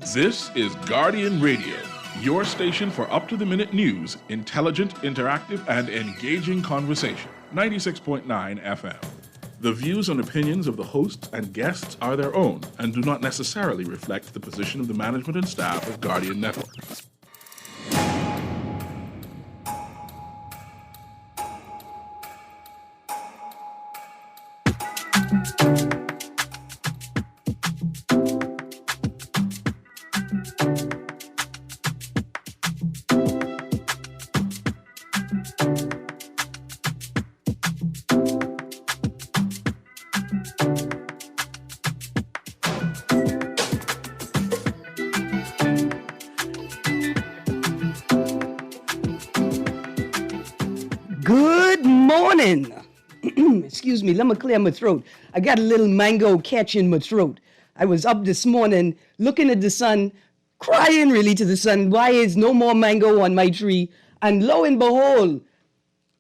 This is Guardian Radio, your station for up-to-the-minute news, intelligent, interactive, and engaging conversation. 96.9 FM. The views and opinions of the hosts and guests are their own and do not necessarily reflect the position of the management and staff of Guardian Network. Good morning. Excuse me, let me clear my throat. I got a little mango catch in my throat. I was up this morning looking at the sun, crying really to the sun, why is no more mango on my tree? And lo and behold,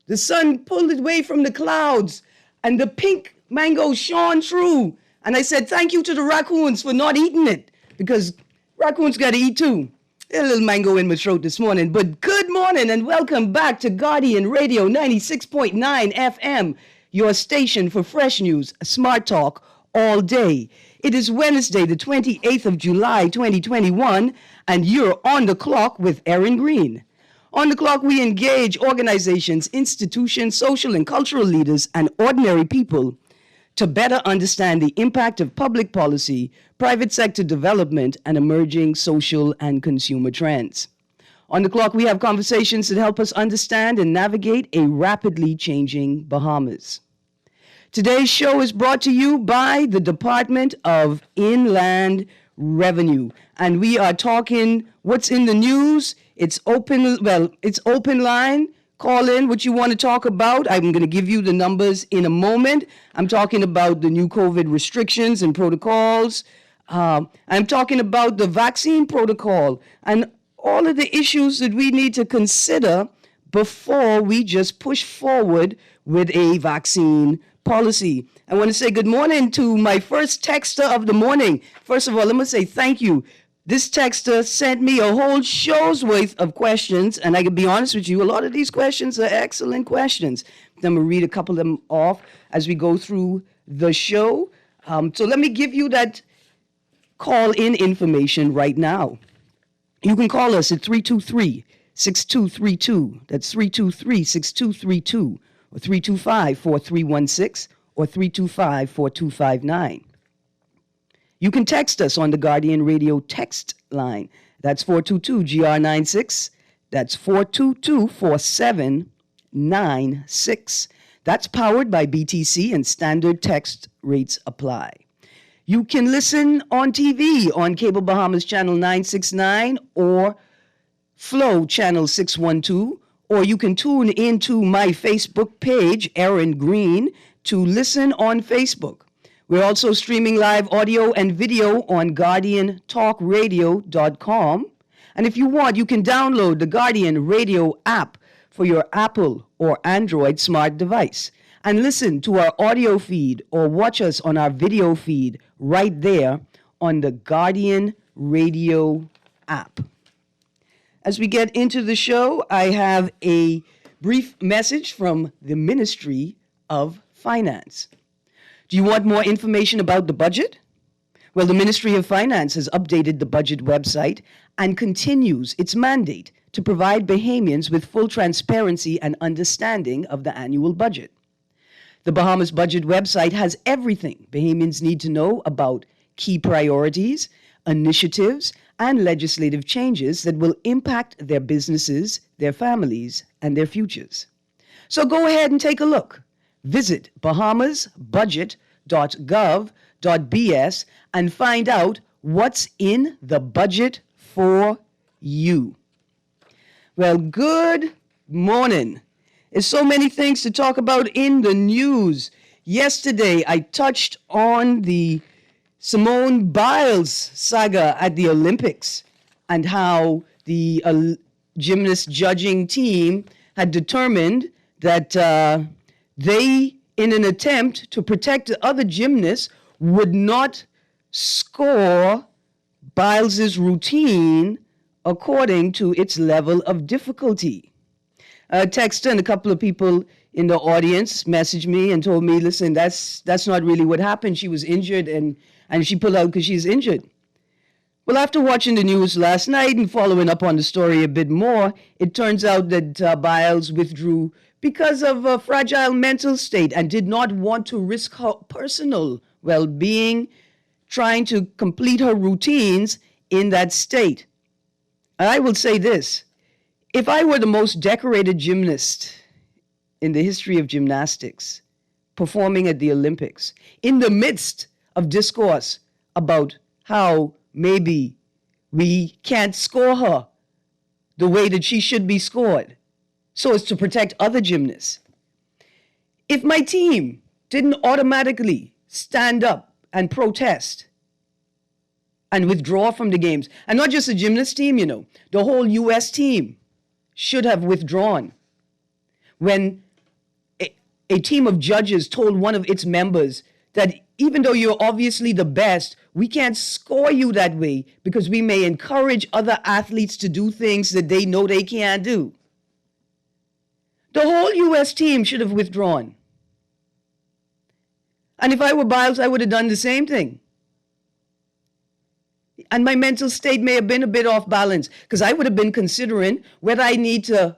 the sun pulled it away from the clouds and the pink mango shone through. And I said, thank you to the raccoons for not eating it, because raccoons got to eat too. A little mango in my throat this morning. But good morning and welcome back to Guardian Radio 96.9 FM, your station for fresh news, smart talk all day. It is Wednesday, the 28th of July, 2021, and you're on the clock with Erin Greene. On the clock, we engage organizations, institutions, social and cultural leaders, and ordinary people to better understand the impact of public policy, private sector development, and emerging social and consumer trends. On the clock, we have conversations that help us understand and navigate a rapidly changing Bahamas. Today's show is brought to you by the Department of Inland Revenue, and we are talking what's in the news. It's open line. Call in what you want to talk about. I'm going to give you the numbers in a moment. I'm talking about the new COVID restrictions and protocols. I'm talking about the vaccine protocol and all of the issues that we need to consider before we just push forward with a vaccine policy. I want to say good morning to my first texter of the morning. First of all, let me say thank you. This texter sent me a whole show's worth of questions, and I can be honest with you, a lot of these questions are excellent questions. I'm going to read a couple of them off as we go through the show. So let me give you that call-in information right now. You can call us at 323-6232. That's 323-6232, or 325-4316, or 325-4259. You can text us on the Guardian Radio text line. That's 422-GR96. That's 422-4796. That's powered by BTC and standard text rates apply. You can listen on TV on Cable Bahamas Channel 969 or Flow Channel 612, or you can tune into my Facebook page, Erin Greene, to listen on Facebook. We're also streaming live audio and video on GuardianTalkRadio.com. And if you want, you can download the Guardian Radio app for your Apple or Android smart device and listen to our audio feed or watch us on our video feed right there on the Guardian Radio app. As we get into the show, I have a brief message from the Ministry of Finance. Do you want more information about the budget? Well, the Ministry of Finance has updated the budget website and continues its mandate to provide Bahamians with full transparency and understanding of the annual budget. The Bahamas Budget website has everything Bahamians need to know about key priorities, initiatives, and legislative changes that will impact their businesses, their families, and their futures. So go ahead and take a look. Visit bahamasbudget.gov.bs and find out what's in the budget for you. Well, good morning. There's so many things to talk about in the news. Yesterday, I touched on the Simone Biles saga at the Olympics and how the gymnast judging team had determined that they, in an attempt to protect the other gymnasts, would not score Biles's routine according to its level of difficulty. A texter and a couple of people in the audience messaged me and told me, listen, that's not really what happened. She was injured and she pulled out because she's injured. Well, after watching the news last night and following up on the story a bit more, it turns out that Biles withdrew because of a fragile mental state and did not want to risk her personal well-being trying to complete her routines in that state. And I will say this, if I were the most decorated gymnast in the history of gymnastics, performing at the Olympics, in the midst of discourse about how maybe we can't score her the way that she should be scored so as to protect other gymnasts. If my team didn't automatically stand up and protest and withdraw from the games, and not just the gymnast team, the whole US team should have withdrawn when a team of judges told one of its members that even though you're obviously the best, we can't score you that way because we may encourage other athletes to do things that they know they can't do. The whole US team should have withdrawn. And if I were Biles, I would have done the same thing. And my mental state may have been a bit off balance because I would have been considering whether I need to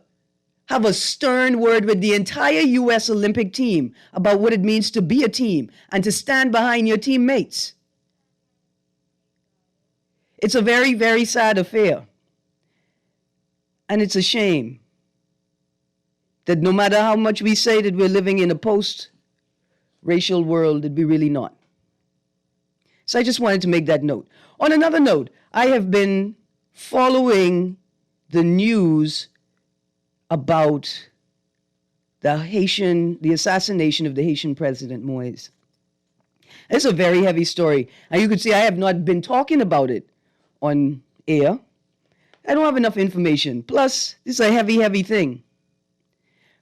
have a stern word with the entire US Olympic team about what it means to be a team and to stand behind your teammates. It's a very, very sad affair. And it's a shame that no matter how much we say that we're living in a post-racial world, that we're really not. So I just wanted to make that note. On another note, I have been following the news about the assassination of the Haitian president, Moise. It's a very heavy story. And you can see I have not been talking about it on air. I don't have enough information. Plus, this is a heavy, heavy thing.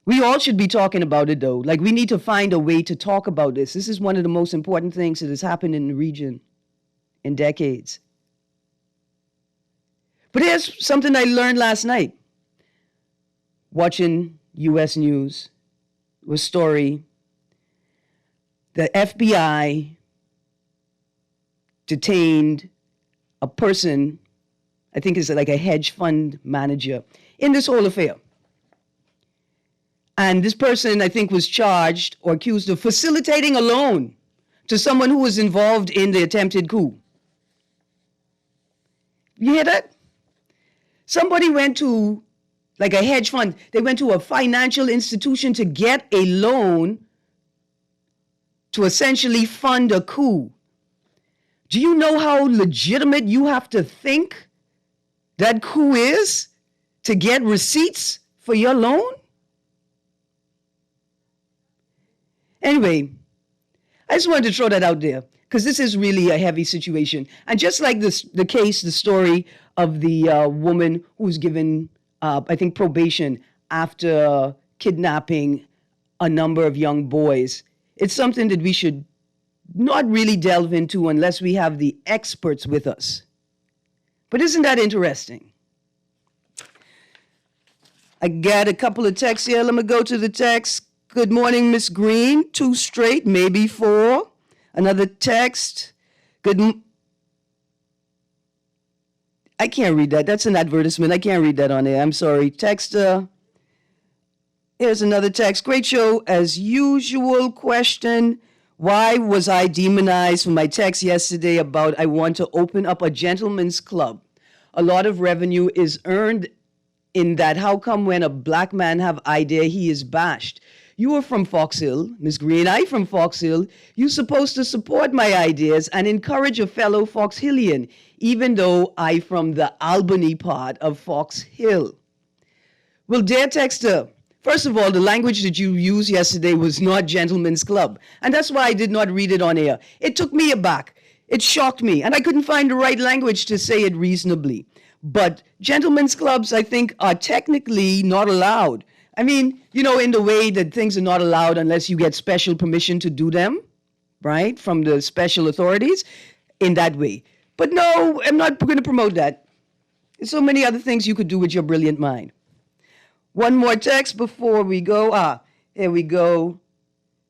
We all should be talking about it, though. Like, we need to find a way to talk about this. This is one of the most important things that has happened in the region in decades. But here's something I learned last night. Watching U.S. News, a story. The FBI detained a person, I think it's like a hedge fund manager, in this whole affair. And this person, I think, was charged or accused of facilitating a loan to someone who was involved in the attempted coup. You hear that? Somebody went to, like a hedge fund, they went to a financial institution to get a loan to essentially fund a coup. Do you know how legitimate you have to think that coup is to get receipts for your loan? Anyway, I just wanted to throw that out there because this is really a heavy situation. And just like the story of the woman who was given, I think, probation after kidnapping a number of young boys, it's something that we should not really delve into unless we have the experts with us. But isn't that interesting? I got a couple of texts here. Let me go to the text. Good morning, Miss Greene. 2 straight, maybe 4. Another text. I can't read that. That's an advertisement. I can't read that on air. I'm sorry. Text. Here's another text. Great show as usual. Question. Why was I demonized for my text yesterday about I want to open up a gentleman's club? A lot of revenue is earned in that. How come when a black man have idea, he is bashed? You are from Fox Hill, Ms. Greene. I from Fox Hill. You're supposed to support my ideas and encourage a fellow Fox Hillian, even though I from the Albany part of Fox Hill. Well, dear texter, first of all, the language that you used yesterday was not gentleman's club. And that's why I did not read it on air. It took me aback. It shocked me. And I couldn't find the right language to say it reasonably. But gentlemen's clubs, I think, are technically not allowed. I mean, in the way that things are not allowed unless you get special permission to do them, right, from the special authorities, in that way. But no, I'm not going to promote that. There's so many other things you could do with your brilliant mind. One more text before we go. Here we go.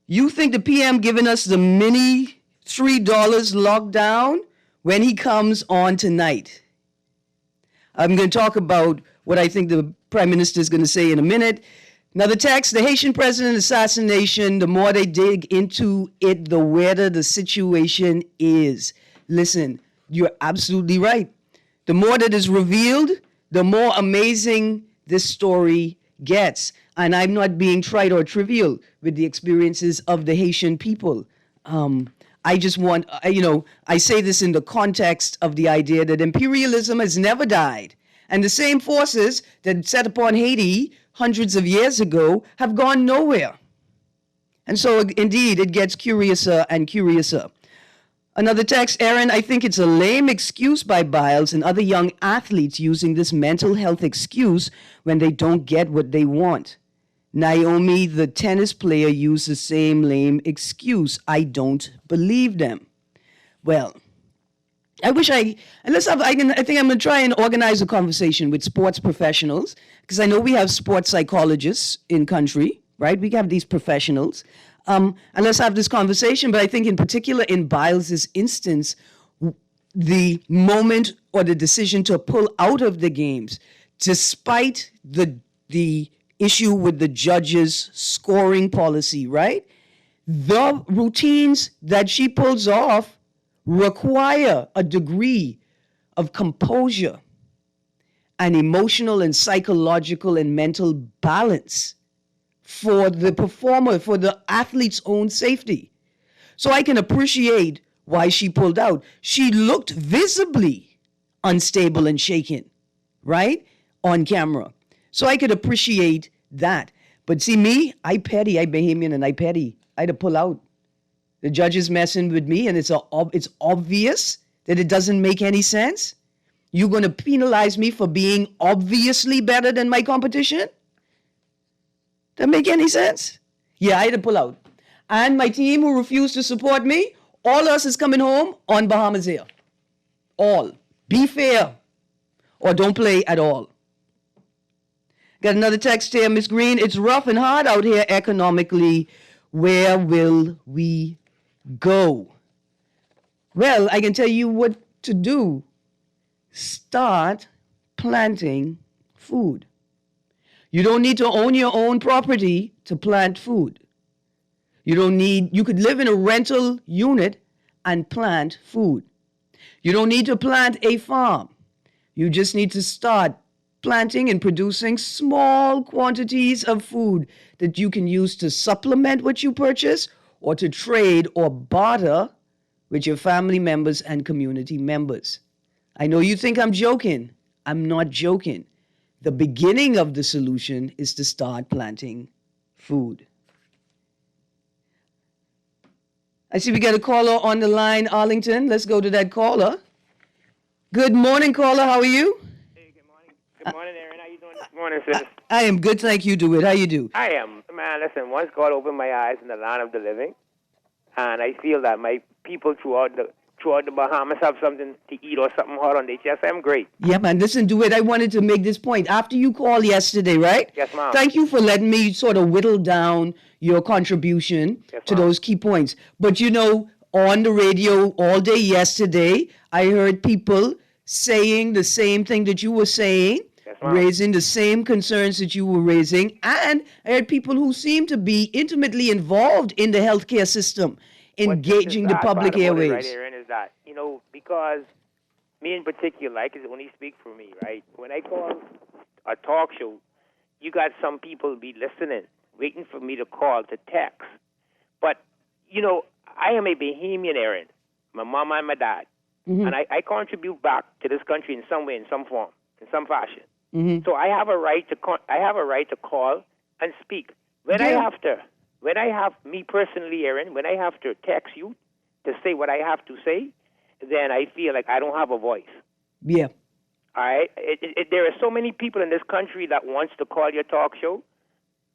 You think the PM giving us the mini $3 lockdown when he comes on tonight? I'm going to talk about what I think the Prime Minister is going to say in a minute. Another text, the Haitian president assassination, the more they dig into it, the weirder the situation is. Listen, you're absolutely right. The more that is revealed, the more amazing this story gets. And I'm not being trite or trivial with the experiences of the Haitian people. I just want, I say this in the context of the idea that imperialism has never died. And the same forces that set upon Haiti hundreds of years ago have gone nowhere. And so, indeed, it gets curiouser and curiouser. Another text, Erin, I think it's a lame excuse by Biles and other young athletes using this mental health excuse when they don't get what they want. Naomi, the tennis player, used the same lame excuse. I don't believe them. Well, I think I'm going to try and organize a conversation with sports professionals, because I know we have sports psychologists in country, right? We have these professionals. And let's have this conversation. But I think in particular in Biles' instance, the moment or the decision to pull out of the games, despite the issue with the judges' scoring policy, right? The routines that she pulls off require a degree of composure and emotional and psychological and mental balance for the performer, for the athlete's own safety. So I can appreciate why she pulled out. She looked visibly unstable and shaken, right? On camera. So I could appreciate that. But see me, I petty, I Bahamian, and I petty. I had to pull out. The judge is messing with me, and it's obvious that it doesn't make any sense. You're going to penalize me for being obviously better than my competition? Doesn't make any sense? Yeah, I had to pull out. And my team who refused to support me, all us is coming home on Bahamas Air. All. Be fair, or don't play at all. Got another text here, Miss Greene. It's rough and hard out here economically. Where will we go? Well, I can tell you what to do. Start planting food. You don't need to own your own property to plant food. You could live in a rental unit and plant food. You don't need to plant a farm. You just need to start planting and producing small quantities of food that you can use to supplement what you purchase or to trade or barter with your family members and community members. I know you think I'm joking. I'm not joking. The beginning of the solution is to start planting food. I see we got a caller on the line, Arlington. Let's go to that caller. Good morning, caller. How are you? Hey, good morning. Good morning, Erin. How you doing this morning, sis? I am good, thank you, DeWitt. How you do? I am. Man, listen, once God opened my eyes in the land of the living, and I feel that my people throughout the Bahamas have something to eat or something hot on their chest, I'm great. Yeah, man. Listen, DeWitt, I wanted to make this point. After you called yesterday, right? Yes, ma'am. Thank you for letting me sort of whittle down your contribution to those key points. But, on the radio all day yesterday, I heard people saying the same thing that you were saying, raising the same concerns that you were raising, and I heard people who seem to be intimately involved in the healthcare system, engaging the public airways. Right, Erin, is that, because me in particular, I can only speak for me, right? When I call a talk show, you got some people be listening, waiting for me to call, to text. But, I am a Bahamian, Erin, my mama and my dad. Mm-hmm. And I contribute back to this country in some way, in some form, in some fashion. Mm-hmm. So I have a right to call and speak. When I have me personally, Erin, when I have to text you to say what I have to say, then I feel like I don't have a voice. Yeah. All right. There are so many people in this country that wants to call your talk show,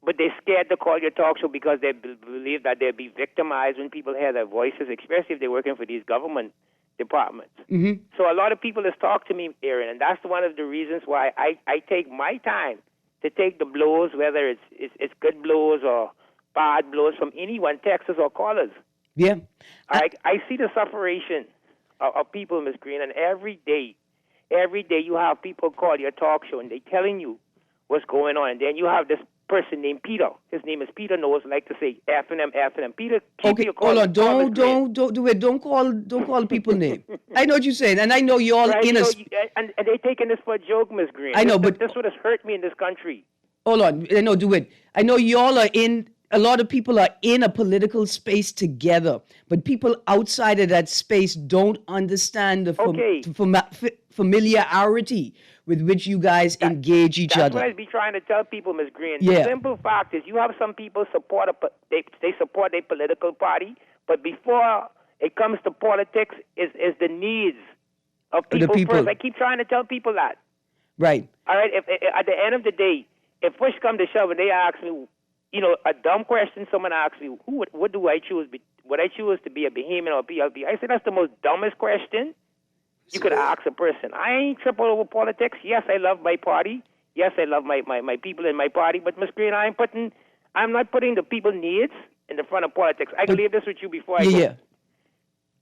but they're scared to call your talk show because they believe that they'll be victimized when people hear their voices, especially if they're working for these government departments. Mm-hmm. So a lot of people have talked to me, Erin, and that's one of the reasons why I take my time to take the blows, whether it's good blows or bad blows from anyone, Texas or callers. Yeah. I see the sufferation of people, Ms. Greene, and every day you have people call your talk show and they're telling you what's going on. And then you have this person named Peter. His name is Peter Knows, like to say F&M. Peter, keep your call. Hold on, don't do it. Don't call people name. I know what you're saying, and I know you're all right, in and they're taking this for a joke, Ms. Greene. I know, but this what has hurt me in this country. Hold on, no, do it. I know y'all are in. A lot of people are in a political space together, but people outside of that space don't understand the familiarity with which you guys engage each other. That's what I be trying to tell people, Ms. Greene. Yeah. The simple fact is you have some people they support their political party, but before it comes to politics is the needs of people first. I keep trying to tell people that. Right. All right. If at the end of the day, if push come to shove and they ask me, a dumb question, someone asks me, what do I choose? Would I choose to be a Bahamian or a PLP? I say that's the most dumbest question you could ask a person. I ain't triple over politics. Yes, I love my party. Yes, I love my people in my party. But Ms. Greene, I'm not putting the people's needs in the front of politics. I can leave this with you before I go. Yeah.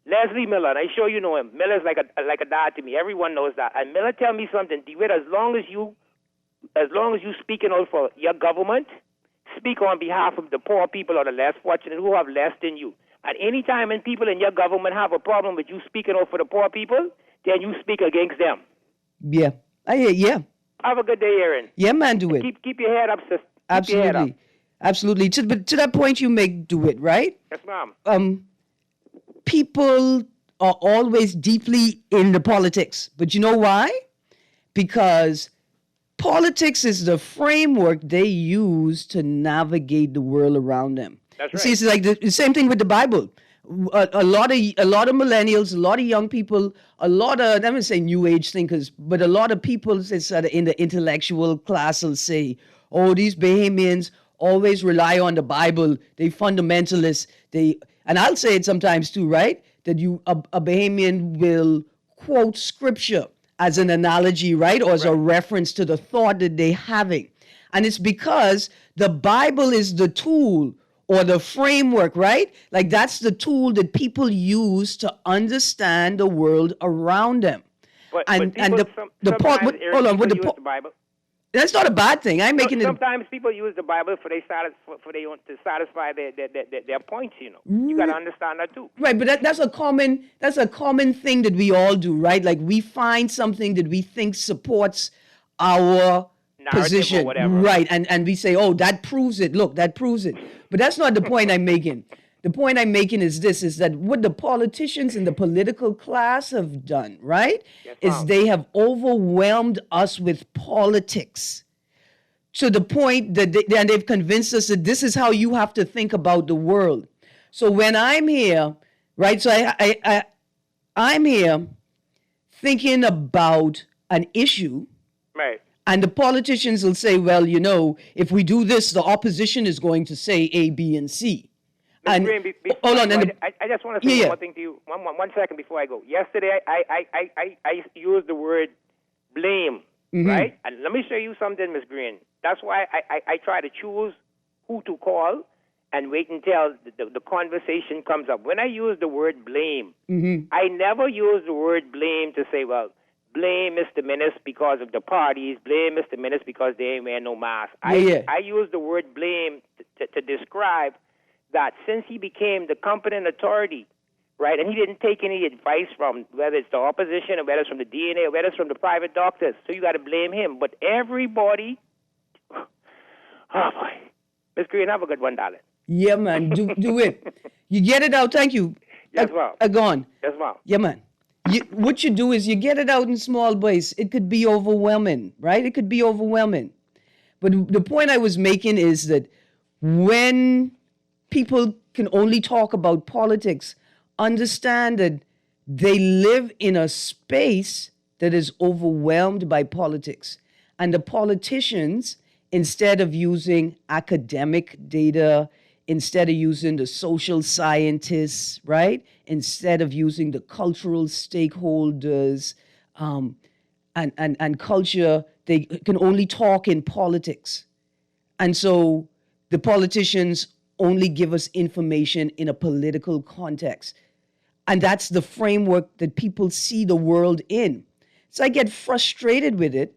Leslie Miller, and I'm sure you know him. Miller's like a dad to me. Everyone knows that. And Miller tell me something, DeWitt, as long as you speaking out for your government, speak on behalf of the poor people or the less fortunate who have less than you. At any time when people in your government have a problem with you speaking out for the poor people, then you speak against them. Yeah. I hear. Yeah. Have a good day, Erin. Yeah, man, do it. Keep your head up, sister. Absolutely. Absolutely. But to that point you make, do it, right? Yes, ma'am. People are always deeply into politics. But you know why? Because politics is the framework they use to navigate the world around them. That's right. See, it's like the same thing with the Bible. A lot of millennials, a lot of young people, a lot of, I'm going to say new age thinkers, but a lot of people in the intellectual class will say, oh, these Bahamians always rely on the Bible. They fundamentalists. And I'll say it sometimes too, right? That a Bahamian will quote scripture as an analogy, right? Or as a reference to the thought that they're having. And it's because the Bible is the tool or the framework, right? Like that's the tool that people use to understand the world around them. But the Bible. That's not a bad thing. I'm making sometimes people use the Bible to satisfy their points. You got to understand that too. Right, but that's a common thing that we all do, right? Like we find something that we think supports our position, or whatever. Right? And we say, oh, that proves it. Look, that proves it. But that's not the point I'm making. The point I'm making is that what the politicians in the political class have done, right, is they have overwhelmed us with politics to the point that they've convinced us that this is how you have to think about the world. So when I'm here, right, so I'm here thinking about an issue, right. And the politicians will say, well, if we do this, the opposition is going to say A, B, and C. And hold on, I just want to say one thing to you. One second before I go. Yesterday, I used the word blame, right? And let me show you something, Ms. Greene. That's why I try to choose who to call and wait until the conversation comes up. When I use the word blame, I never use the word blame to say, well, blame Mr. Minnis because of the parties, blame Mr. Minnis because they ain't wear no mask. I use the word blame to describe that since he became the competent authority, right, and he didn't take any advice from whether it's the opposition or whether it's from the DNA or whether it's from the private doctors, so you got to blame him. But everybody, oh boy, Ms. Greene, have a good one, darling. Yeah, man, do it. You get it out. Thank you. Yes, ma'am. Gone. Yes, ma'am. Yeah, man. What you do is you get it out in small bites. It could be overwhelming, right? It could be overwhelming. But the point I was making is that when people can only talk about politics, understand that they live in a space that is overwhelmed by politics. And the politicians, instead of using academic data, instead of using the social scientists, right? Instead of using the cultural stakeholders, and culture, they can only talk in politics. And so the politicians only give us information in a political context. And that's the framework that people see the world in. So I get frustrated with it,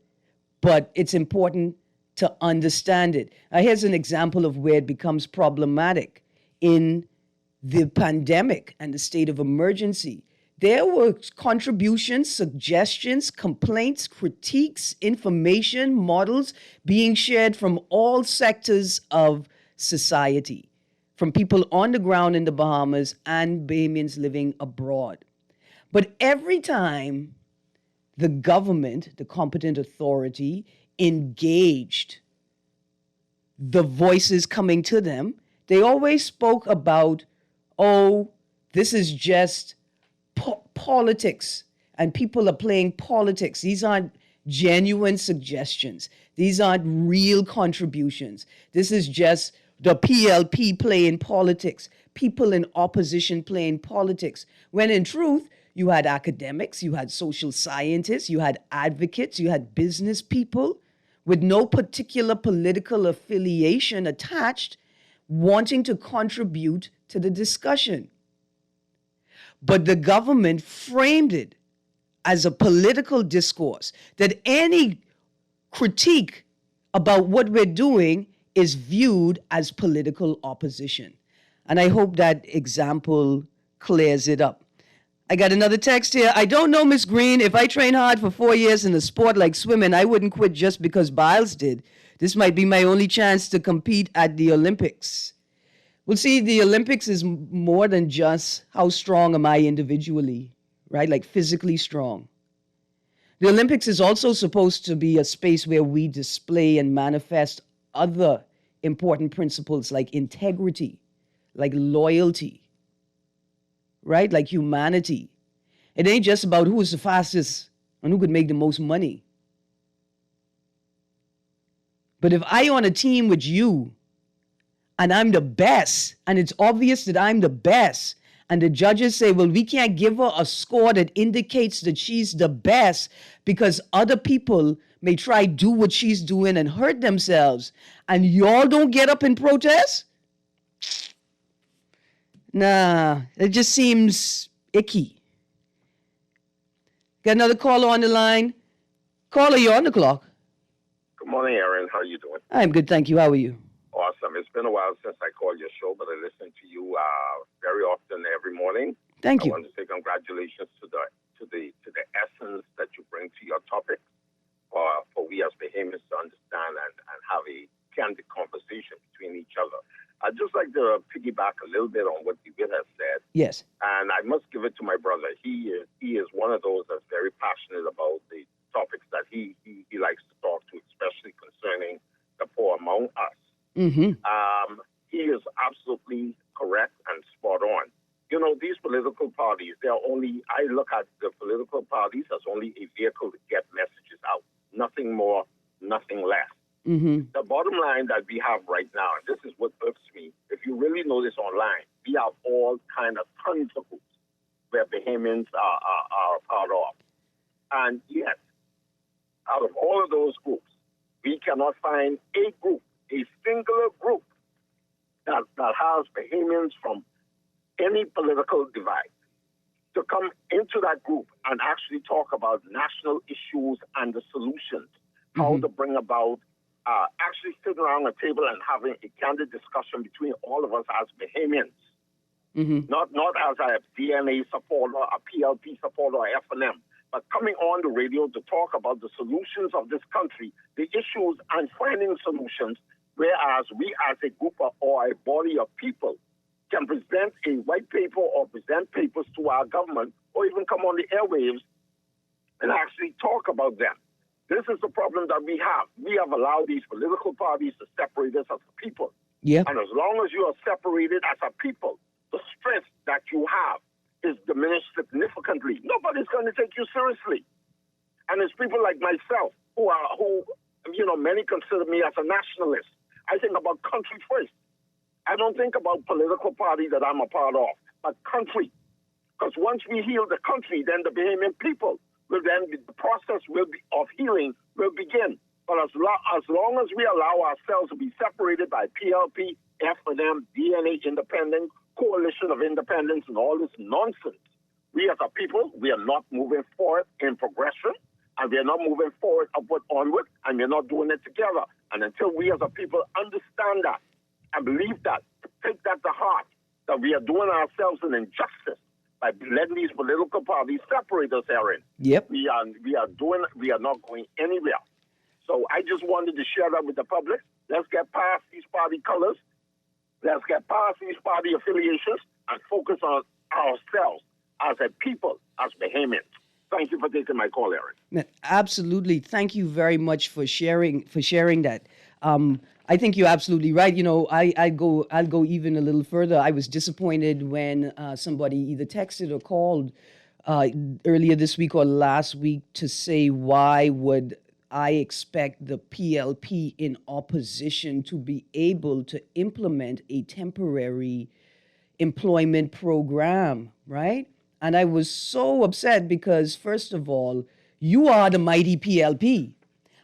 but it's important to understand it. Here's an example of where it becomes problematic. In the pandemic and the state of emergency, there were contributions, suggestions, complaints, critiques, information, models being shared from all sectors of society, from people on the ground in the Bahamas and Bahamians living abroad. But every time the government, the competent authority, engaged the voices coming to them, they always spoke about, oh, this is just politics, and people are playing politics. These aren't genuine suggestions. These aren't real contributions. This is just the PLP playing politics, people in opposition playing politics. When in truth, you had academics, you had social scientists, you had advocates, you had business people with no particular political affiliation attached, wanting to contribute to the discussion. But the government framed it as a political discourse, that any critique about what we're doing is viewed as political opposition. And I hope that example clears it up. I got another text here. I don't know, Miss Greene. If I train hard for 4 years in a sport like swimming, I wouldn't quit just because Biles did. This might be my only chance to compete at the Olympics. Well, see, the Olympics is more than just how strong am I individually, right? Like physically strong. The Olympics is also supposed to be a space where we display and manifest other important principles like integrity, like loyalty, right? Like humanity. It ain't just about who is the fastest and who could make the most money. But if I on a team with you and I'm the best, and it's obvious that I'm the best, and the judges say, well, we can't give her a score that indicates that she's the best because other people may try do what she's doing and hurt themselves, and y'all don't get up and protest? Nah, it just seems icky. Got another caller on the line. Caller, you're on the clock. Good morning, Erin. How are you doing? I'm good, thank you. How are you? Awesome. It's been a while since I called your show, but I listen to you very often every morning. Thank you. I want to say congratulations to the essence that you bring to your topic for we as Bahamians to understand and have a candid conversation between each other. I'd just like to piggyback a little bit on what David has said. Yes. And I must give it to my brother. He is one of those that's very passionate about the topics that he likes to talk to, especially concerning the poor among us. Mm-hmm. He is absolutely correct and spot on. You know, these political parties, I look at the political parties as only a vehicle to get messages out. Nothing more, nothing less. Mm-hmm. The bottom line that we have right now, and this is what irks me, if you really notice online, we have all kind of tons of groups where Bahamians are a part of. And yet, out of all of those groups, we cannot find a group, a singular group that has Bahamians from any political divide to come into that group and actually talk about national issues and the solutions, how to bring about actually sitting around a table and having a candid discussion between all of us as Bahamians, not as a DNA supporter, a PLP supporter, or F&M, but coming on the radio to talk about the solutions of this country, the issues, and finding solutions, whereas we as a group or a body of people can present a white paper or present papers to our government or even come on the airwaves and actually talk about them. This is the problem that we have. We have allowed these political parties to separate us as a people. Yeah. And as long as you are separated as a people, the strength that you have is diminished significantly. Nobody's going to take you seriously. And it's people like myself who many consider me as a nationalist. I think about country first. I don't think about political party that I'm a part of, but country. Because once we heal the country, then the Bahamian people will then the process of healing will begin. But as long as we allow ourselves to be separated by PLP, F&M, DNA independent, coalition of independence, and all this nonsense, we as a people, we are not moving forward in progression, and we are not moving forward upward, onward, and we're not doing it together. And until we as a people understand that and believe that, take that to heart, that we are doing ourselves an injustice by letting these political parties separate us, Erin. Yep. We are not going anywhere. So I just wanted to share that with the public. Let's get past these party colors. Let's get past these party affiliations and focus on ourselves as a people, as Bahamians. Thank you for taking my call, Erin. Absolutely. Thank you very much for sharing that. I think you're absolutely right. You know, I'll go even a little further. I was disappointed when somebody either texted or called earlier this week or last week to say, why would I expect the PLP in opposition to be able to implement a temporary employment program, right? And I was so upset because, first of all, you are the mighty PLP.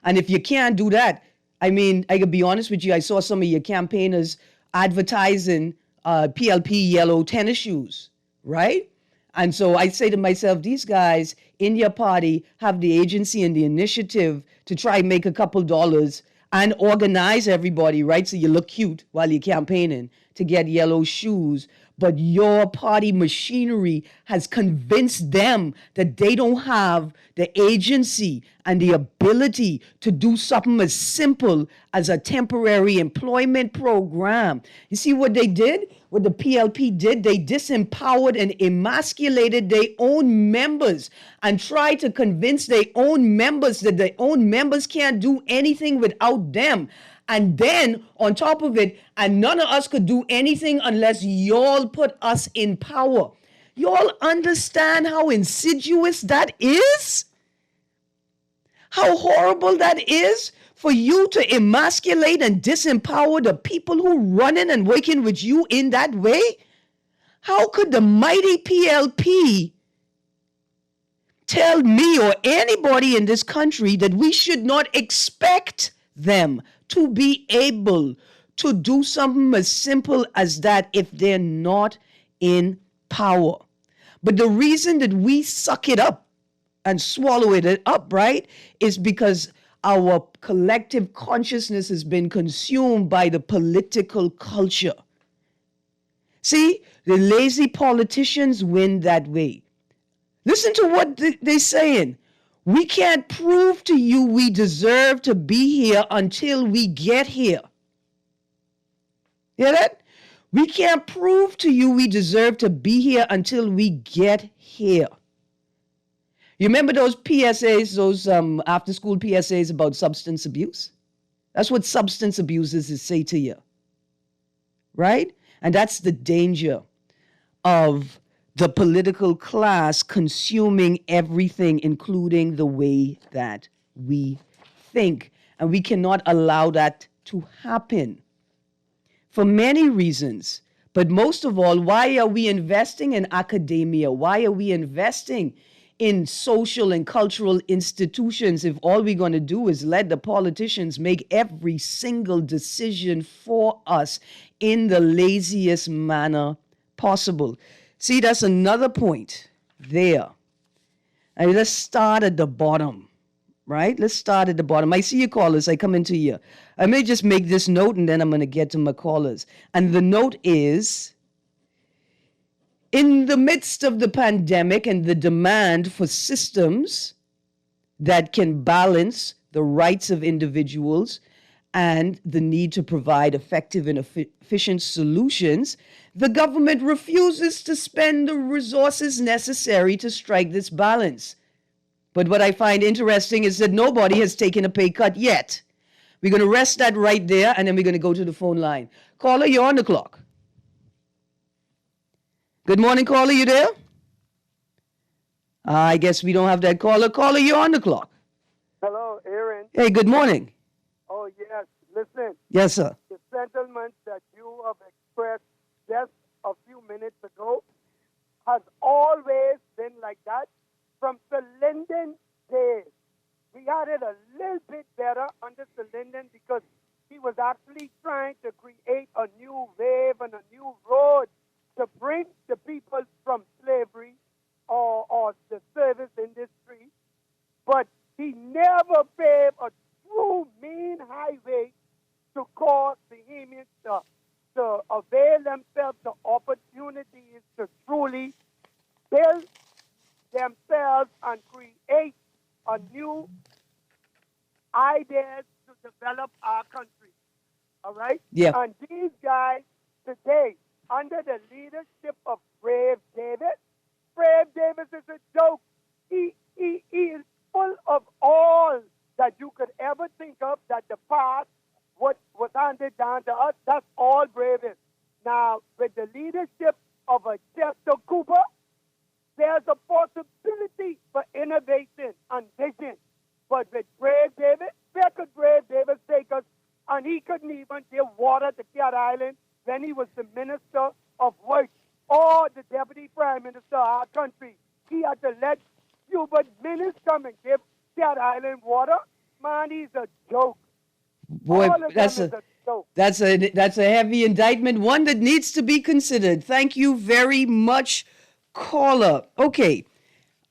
And if you can't do that, I mean, I could be honest with you, I saw some of your campaigners advertising PLP yellow tennis shoes, right? And so I say to myself, these guys in your party have the agency and the initiative to try and make a couple dollars and organize everybody, right? So you look cute while you're campaigning to get yellow shoes. But your party machinery has convinced them that they don't have the agency and the ability to do something as simple as a temporary employment program. You see what they did? What the PLP did? They disempowered and emasculated their own members and tried to convince their own members that their own members can't do anything without them. And then on top of it, and none of us could do anything unless y'all put us in power. Y'all understand how insidious that is? How horrible that is for you to emasculate and disempower the people who running and working with you in that way? How could the mighty PLP tell me or anybody in this country that we should not expect them to be able to do something as simple as that if they're not in power? But the reason that we suck it up and swallow it up, right, is because our collective consciousness has been consumed by the political culture. See, the lazy politicians win that way. Listen to what they're saying. We can't prove to you we deserve to be here until we get here. Hear that? We can't prove to you we deserve to be here until we get here. You remember those PSAs, those after-school PSAs about substance abuse? That's what substance abusers say to you, right? And that's the danger of the political class consuming everything, including the way that we think. And we cannot allow that to happen for many reasons. But most of all, why are we investing in academia? Why are we investing in social and cultural institutions if all we're going to do is let the politicians make every single decision for us in the laziest manner possible? See, that's another point there. And let's start at the bottom, right? Let's start at the bottom. I see your callers. I come into you. I may just make this note and then I'm going to get to my callers. And the note is, in the midst of the pandemic and the demand for systems that can balance the rights of individuals and the need to provide effective and efficient solutions, the government refuses to spend the resources necessary to strike this balance. But what I find interesting is that nobody has taken a pay cut yet. We're going to rest that right there, and then we're going to go to the phone line. Caller, you're on the clock. Good morning, caller, you there? I guess we don't have that caller. Caller, you're on the clock. Hello, Erin. Hey, good morning. Oh, yes. Listen. Yes, sir. The settlement that you have expressed just a few minutes ago, has always been like that from Sir Lyndon days. We had it a little bit better under Sir Lyndon because he was actually trying to create a new wave and a new road to bring the people from slavery or the service industry. But he never paved a true main highway to cause Bahamians to avail themselves the opportunities to truly build themselves and create a new ideas to develop our country. All right? Yeah. And these guys today, under the leadership of Brave Davis is a joke. He is full of all that you could ever think of that the past, what was handed down to us, that's all Brave is. Now, with the leadership of a Chester Cooper, there's a possibility for innovation and vision. But with Brave Davis, where could Brave Davis take us? And he couldn't even give water to Cat Island when he was the Minister of Works or the Deputy Prime Minister of our country. He had to let Hubert Minnis come and give Cat Island water. Man, he's a joke. Boy, All of that's them is a joke. that's a heavy indictment, one that needs to be considered. Thank you very much, caller. Okay,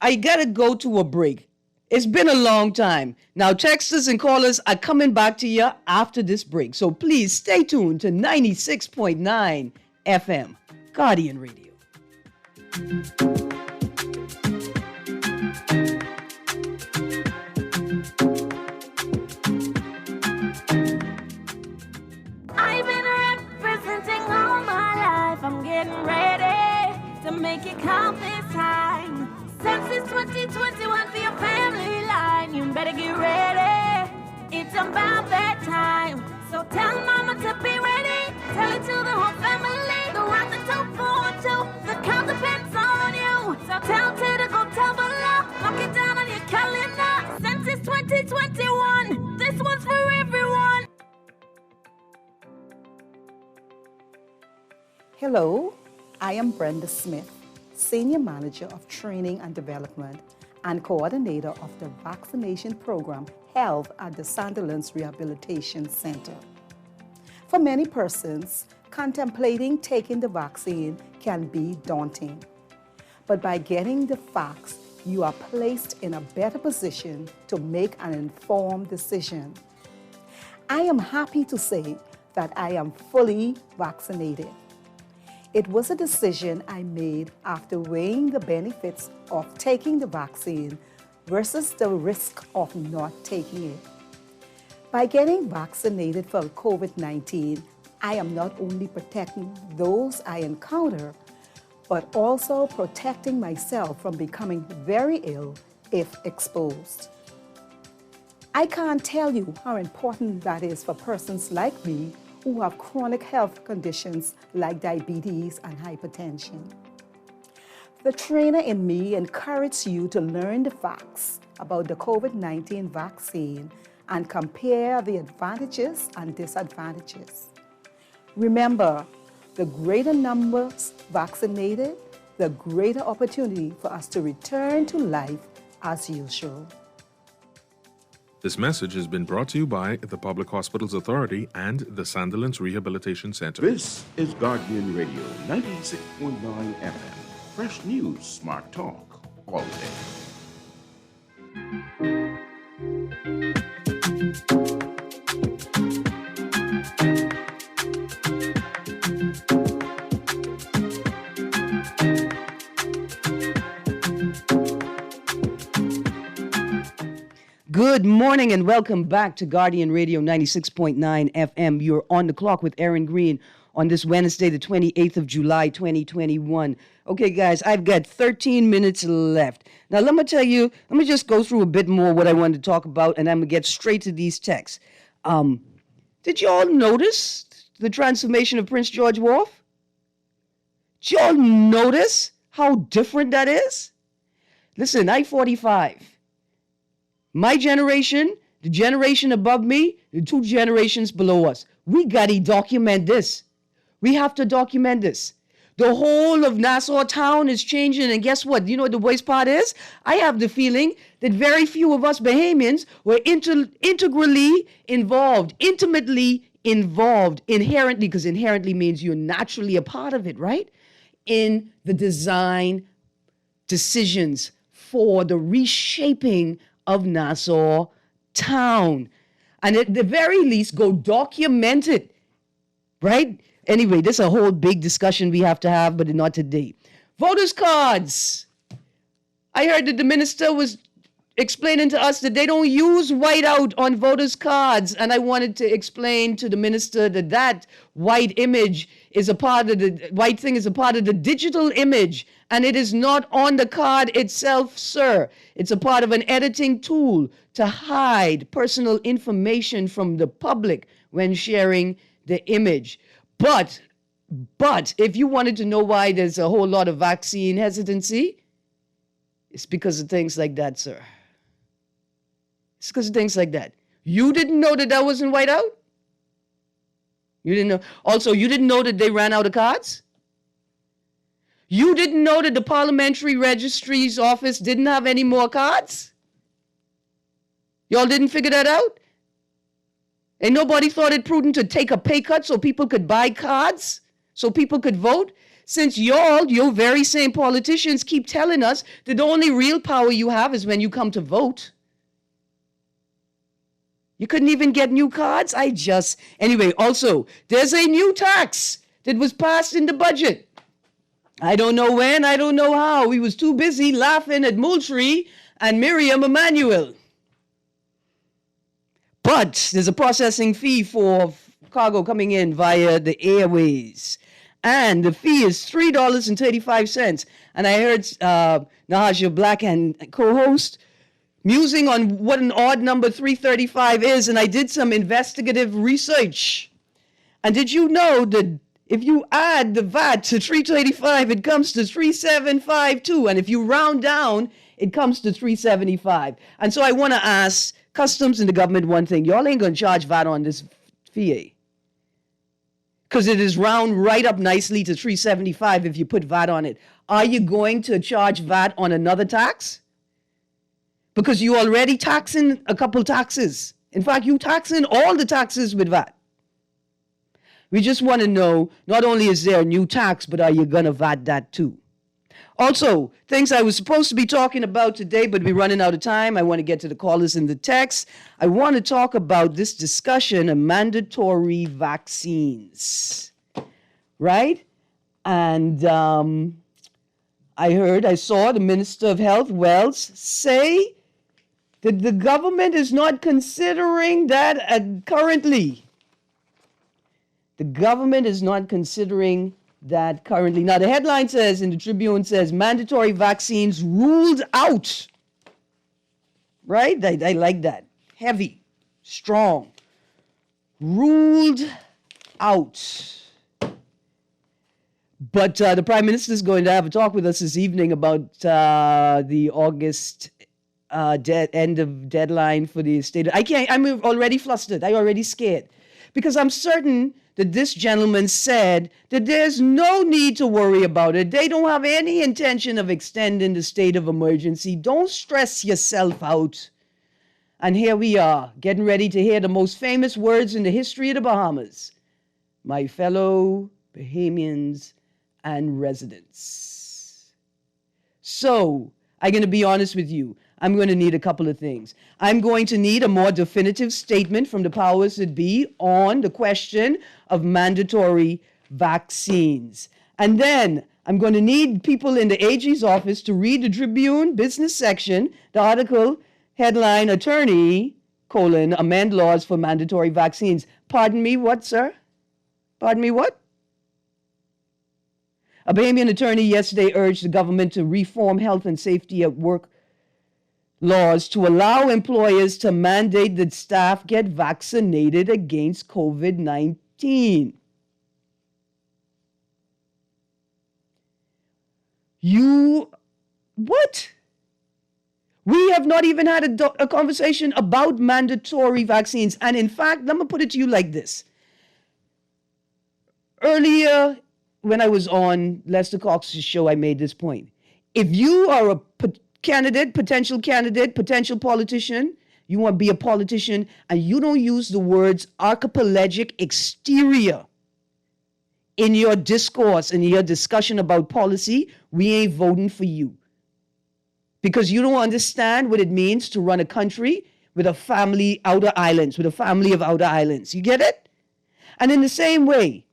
I gotta go to a break. It's been a long time. Now, texters and callers are coming back to you after this break. So please stay tuned to 96.9 FM, Guardian Radio. I've been representing all my life. I'm getting ready to make it count this time. Since it's 2021 for your family line, you better get ready. It's about that time. So tell mama to be ready. Tell it to the whole family. Go round the top 4-2. The count depends on you. So tell Ted to go tell below. Mark it down on your calendar. Since it's 2021, this one's for everyone. Hello, I am Brenda Smith, Senior Manager of Training and Development and Coordinator of the Vaccination Program held at the Sandilands Rehabilitation Center. For many persons, contemplating taking the vaccine can be daunting. But by getting the facts, you are placed in a better position to make an informed decision. I am happy to say that I am fully vaccinated. It was a decision I made after weighing the benefits of taking the vaccine versus the risk of not taking it. By getting vaccinated for COVID-19, I am not only protecting those I encounter, but also protecting myself from becoming very ill if exposed. I can't tell you how important that is for persons like me who have chronic health conditions like diabetes and hypertension. The trainer in me encourages you to learn the facts about the COVID-19 vaccine and compare the advantages and disadvantages. Remember, the greater numbers vaccinated, the greater opportunity for us to return to life as usual. This message has been brought to you by the Public Hospitals Authority and the Sandilands Rehabilitation Center. This is Guardian Radio 96.9 FM. Fresh news, smart talk, all day. Good morning and welcome back to Guardian Radio 96.9 FM. You're on the clock with Erin Greene on this Wednesday, the 28th of July, 2021. Okay, guys, I've got 13 minutes left. Now, let me just go through a bit more what I wanted to talk about, and I'm going to get straight to these texts. Did you all notice the transformation of Prince George Wharf? Did you all notice how different that is? Listen, I'm 45. My generation, the generation above me, the two generations below us, we got to document this. We have to document this. The whole of Nassau town is changing, and guess what? You know what the worst part is? I have the feeling that very few of us Bahamians were integrally involved, intimately involved, inherently, because inherently means you're naturally a part of it, right? In the design decisions for the reshaping of Nassau town. And at the very least, go document it, right? Anyway, this is a whole big discussion we have to have, but not today. Voters' cards. I heard that the minister was explaining to us that they don't use whiteout on voters' cards. And I wanted to explain to the minister that that white image is a part of the white thing is a part of the digital image. And it is not on the card itself, sir. It's a part of an editing tool to hide personal information from the public when sharing the image. But if you wanted to know why there's a whole lot of vaccine hesitancy, it's because of things like that, sir. It's because of things like that. You didn't know that that wasn't whiteout? You didn't know. Also, you didn't know that they ran out of cards? You didn't know that the Parliamentary Registry's office didn't have any more cards? Y'all didn't figure that out? And nobody thought it prudent to take a pay cut so people could buy cards, so people could vote? Since your very same politicians keep telling us that the only real power you have is when you come to vote. You couldn't even get new cards? Anyway, also, there's a new tax that was passed in the budget. I don't know when, I don't know how. We was too busy laughing at Moultrie and Miriam Emanuel. But there's a processing fee for cargo coming in via the airways. And the fee is $3.35. And I heard Nahaja Black and co-host musing on what an odd number 335 is. And I did some investigative research. And did you know that if you add the VAT to 335, it comes to 3752. And if you round down, it comes to 375. And so I want to ask Customs and the government one thing. Y'all ain't going to charge VAT on this fee. Because it is round right up nicely to 375 if you put VAT on it. Are you going to charge VAT on another tax? Because you already taxing a couple taxes. In fact, you taxing all the taxes with VAT. We just want to know, not only is there a new tax, but are you going to VAT that too? Also, things I was supposed to be talking about today, but we're running out of time. I want to get to the callers in the text. I want to talk about this discussion of mandatory vaccines, right? And I saw the Minister of Health, Wells, say that the government is not considering that currently. The government is not considering that currently. Now, the headline says, in the Tribune says, mandatory vaccines ruled out. Right? I like that. Heavy, strong. Ruled out. But the Prime Minister is going to have a talk with us this evening about the August end of deadline for the state. I'm already flustered. I'm already scared. Because I'm certain that this gentleman said that there's no need to worry about it. They don't have any intention of extending the state of emergency. Don't stress yourself out. And here we are, getting ready to hear the most famous words in the history of the Bahamas. My fellow Bahamians and residents. So, I'm going to be honest with you. I'm going to need a couple of things. I'm going to need a more definitive statement from the powers that be on the question of mandatory vaccines. And then I'm going to need people in the AG's office to read the Tribune business section, the article headline, Attorney, amend laws for mandatory vaccines. Pardon me, what, sir? Pardon me, what? A Bahamian attorney yesterday urged the government to reform health and safety at work laws to allow employers to mandate that staff get vaccinated against COVID-19. What? We have not even had a conversation about mandatory vaccines. And in fact, let me put it to you like this. Earlier, when I was on Lester Cox's show, I made this point. If you are a potential candidate, potential politician, you want to be a politician, and you don't use the words archipelagic exterior in your discourse, in your discussion about policy, we ain't voting for you. Because you don't understand what it means to run a country with a family outer islands, with a family of outer islands. You get it? And in the same way,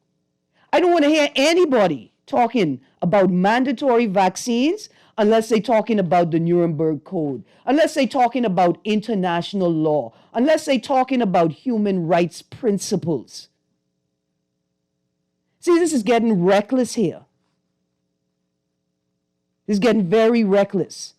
I don't want to hear anybody talking about mandatory vaccines unless they're talking about the Nuremberg Code, unless they're talking about international law, unless they're talking about human rights principles. See, this is getting reckless here. This is getting very reckless.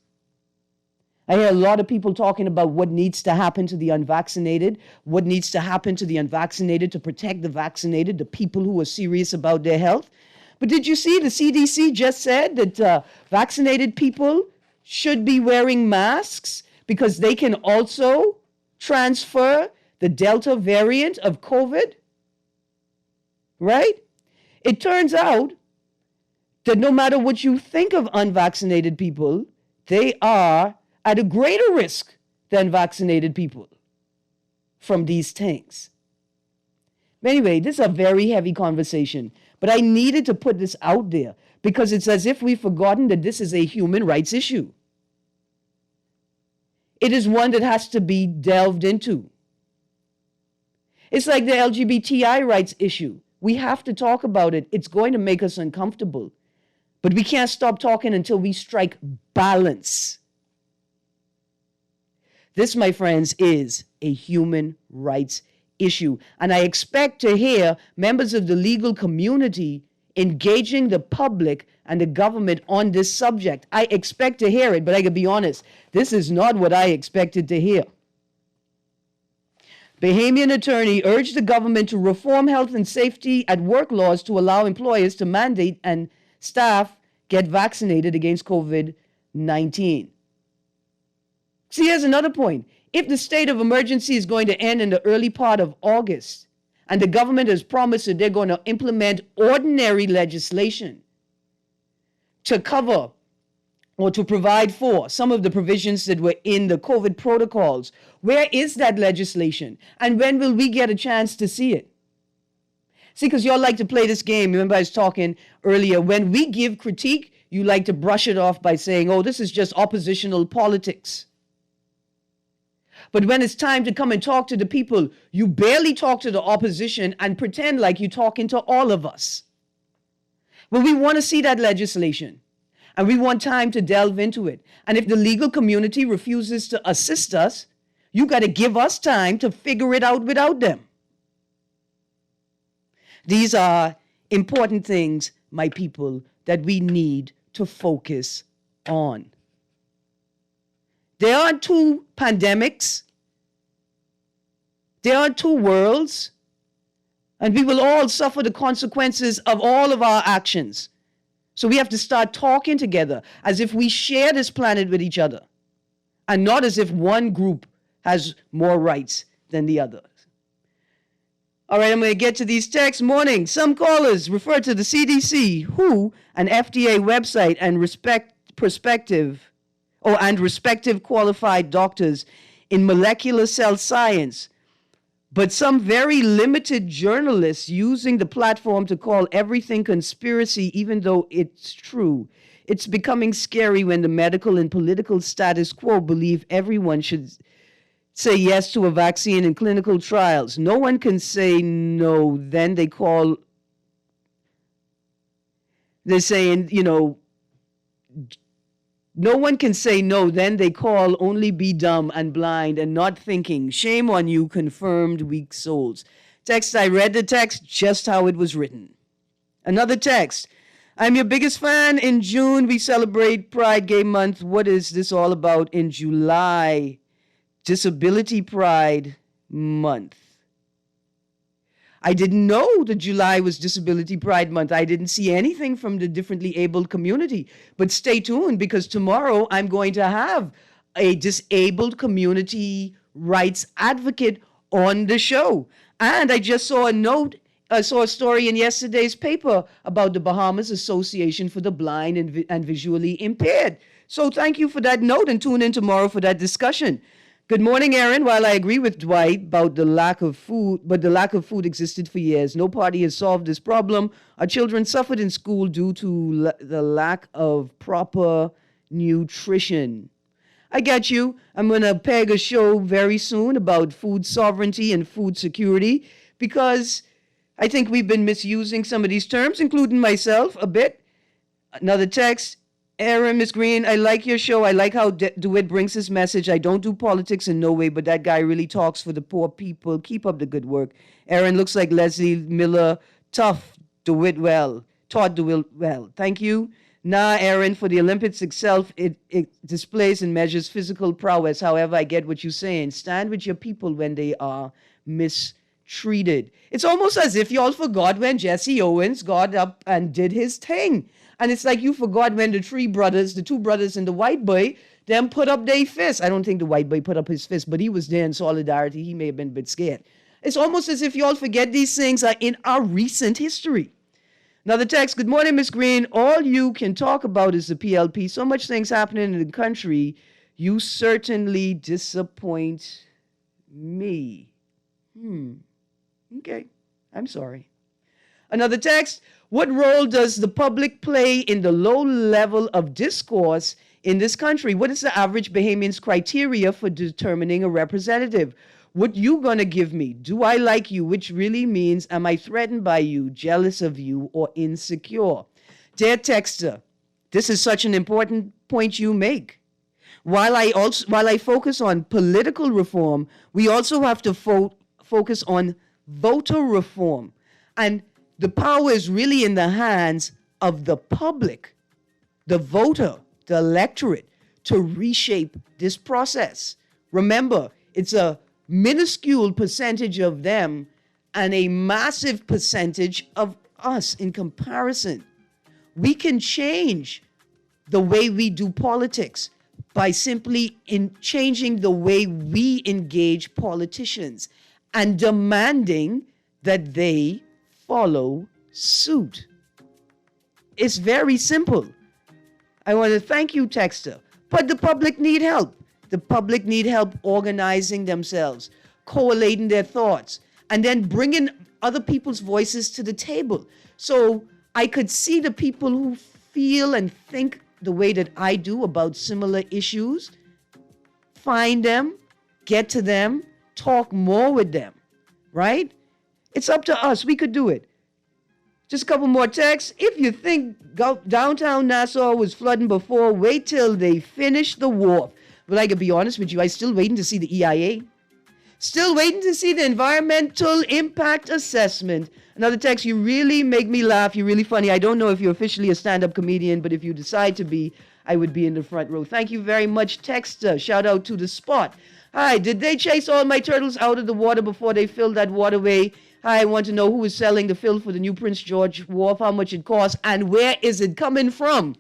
I hear a lot of people talking about what needs to happen to the unvaccinated, what needs to happen to the unvaccinated to protect the vaccinated, the people who are serious about their health. But did you see the CDC just said that vaccinated people should be wearing masks because they can also transfer the Delta variant of COVID? Right? It turns out that no matter what you think of unvaccinated people, they are at a greater risk than vaccinated people from these things. Anyway, this is a very heavy conversation, but I needed to put this out there because it's as if we've forgotten that this is a human rights issue. It is one that has to be delved into. It's like the LGBTI rights issue. We have to talk about it. It's going to make us uncomfortable, but we can't stop talking until we strike balance. This, my friends, is a human rights issue. And I expect to hear members of the legal community engaging the public and the government on this subject. I expect to hear it, but I can be honest, this is not what I expected to hear. Bahamian attorney urged the government to reform health and safety at work laws to allow employers to mandate and staff get vaccinated against COVID-19. See, here's another point. If the state of emergency is going to end in the early part of August, and the government has promised that they're going to implement ordinary legislation to cover or to provide for some of the provisions that were in the COVID protocols, where is that legislation? And when will we get a chance to see it? See, because y'all like to play this game. Remember I was talking earlier, when we give critique, you like to brush it off by saying, oh, this is just oppositional politics. But when it's time to come and talk to the people, you barely talk to the opposition and pretend like you're talking to all of us. Well, we want to see that legislation, and we want time to delve into it. And if the legal community refuses to assist us, you got to give us time to figure it out without them. These are important things, my people, that we need to focus on. There aren't two pandemics. There aren't two worlds. And we will all suffer the consequences of all of our actions. So we have to start talking together as if we share this planet with each other, and not as if one group has more rights than the others. All right, I'm going to get to these texts. Morning. Some callers refer to the CDC, WHO, an FDA website, and respective qualified doctors in molecular cell science, but some very limited journalists using the platform to call everything conspiracy, even though it's true. It's becoming scary when the medical and political status quo believe everyone should say yes to a vaccine in clinical trials. No one can say no, then they're saying, no one can say no, then they call only be dumb and blind and not thinking. Shame on you, confirmed weak souls. Text, I read the text just how it was written. Another text, I'm your biggest fan. In June, we celebrate Pride Gay Month. What is this all about in July? Disability Pride Month. I didn't know that July was Disability Pride Month. I didn't see anything from the differently abled community. But stay tuned, because tomorrow I'm going to have a disabled community rights advocate on the show. And I just saw a note saw a story in yesterday's paper about the Bahamas Association for the Blind and Visually Impaired. So thank you for that note, and tune in tomorrow for that discussion. Good morning, Erin. While I agree with Dwight about the lack of food, but the lack of food existed for years. No party has solved this problem. Our children suffered in school due to the lack of proper nutrition. I get you. I'm going to peg a show very soon about food sovereignty and food security, because I think we've been misusing some of these terms, including myself a bit. Another text. Erin, Miss Greene, I like your show. I like how DeWitt brings his message. I don't do politics in no way, but that guy really talks for the poor people. Keep up the good work. Erin looks like Leslie Miller. Tough. DeWitt well. Taught DeWitt well. Thank you. Nah, Erin, for the Olympics itself, it displays and measures physical prowess. However, I get what you're saying. Stand with your people when they are mistreated. It's almost as if y'all forgot when Jesse Owens got up and did his thing. And it's like you forgot when the two brothers and the white boy, them put up their fist. I don't think the white boy put up his fist, but he was there in solidarity. He may have been a bit scared. It's almost as if y'all forget these things are in our recent history. Another text. Good morning, Miss Greene. All you can talk about is the PLP. So much things happening in the country. You certainly disappoint me. Okay. I'm sorry. Another text. What role does the public play in the low level of discourse in this country? What is the average Bahamian's criteria for determining a representative? What you gonna give me? Do I like you? Which really means, am I threatened by you, jealous of you, or insecure? Dear texter, this is such an important point you make. While I focus on political reform, we also have to focus on voter reform. And the power is really in the hands of the public, the voter, the electorate, to reshape this process. Remember, it's a minuscule percentage of them and a massive percentage of us in comparison. We can change the way we do politics by simply changing the way we engage politicians and demanding that they follow suit. It's very simple. I want to thank you, texter. But the public need help. The public need help organizing themselves, collating their thoughts, and then bringing other people's voices to the table. So I could see the people who feel and think the way that I do about similar issues, find them, get to them, talk more with them, right? It's up to us. We could do it. Just a couple more texts. If you think downtown Nassau was flooding before, wait till they finish the wharf. But I could be honest with you, I'm still waiting to see the EIA. Still waiting to see the environmental impact assessment. Another text, you really make me laugh. You're really funny. I don't know if you're officially a stand-up comedian, but if you decide to be, I would be in the front row. Thank you very much, texter. Shout out to the spot. Hi, did they chase all my turtles out of the water before they filled that waterway? I want to know who is selling the fill for the new Prince George Wharf, how much it costs, and where is it coming from?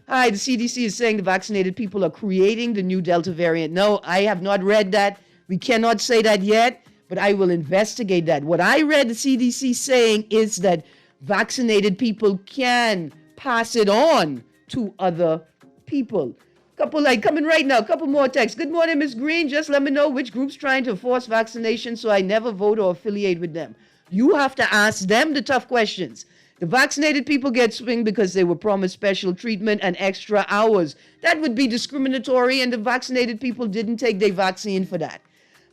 Hi, the CDC is saying the vaccinated people are creating the new Delta variant. No, I have not read that. We cannot say that yet, but I will investigate that. What I read the CDC saying is that vaccinated people can pass it on to other people. Coming right now, couple more texts. Good morning, Ms. Greene. Just let me know which group's trying to force vaccination so I never vote or affiliate with them. You have to ask them the tough questions. The vaccinated people get swinged because they were promised special treatment and extra hours. That would be discriminatory, and the vaccinated people didn't take their vaccine for that.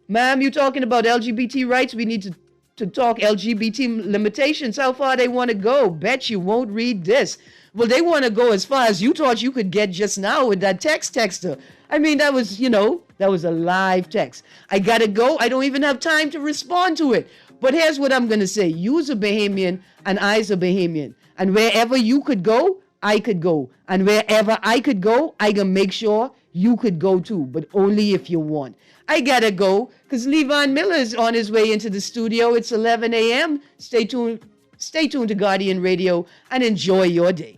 Ma'am, you're talking about LGBT rights. We need to talk LGBT limitations. How far they want to go? Bet you won't read this. Well, they want to go as far as you thought you could get just now with that texter. I mean, that was a live text. I got to go. I don't even have time to respond to it. But here's what I'm going to say. You's a Bahamian and I's a Bahamian. And wherever you could go, I could go. And wherever I could go, I can make sure you could go too, but only if you want. I got to go because Levon Miller is on his way into the studio. It's 11 a.m. Stay tuned to Guardian Radio and enjoy your day.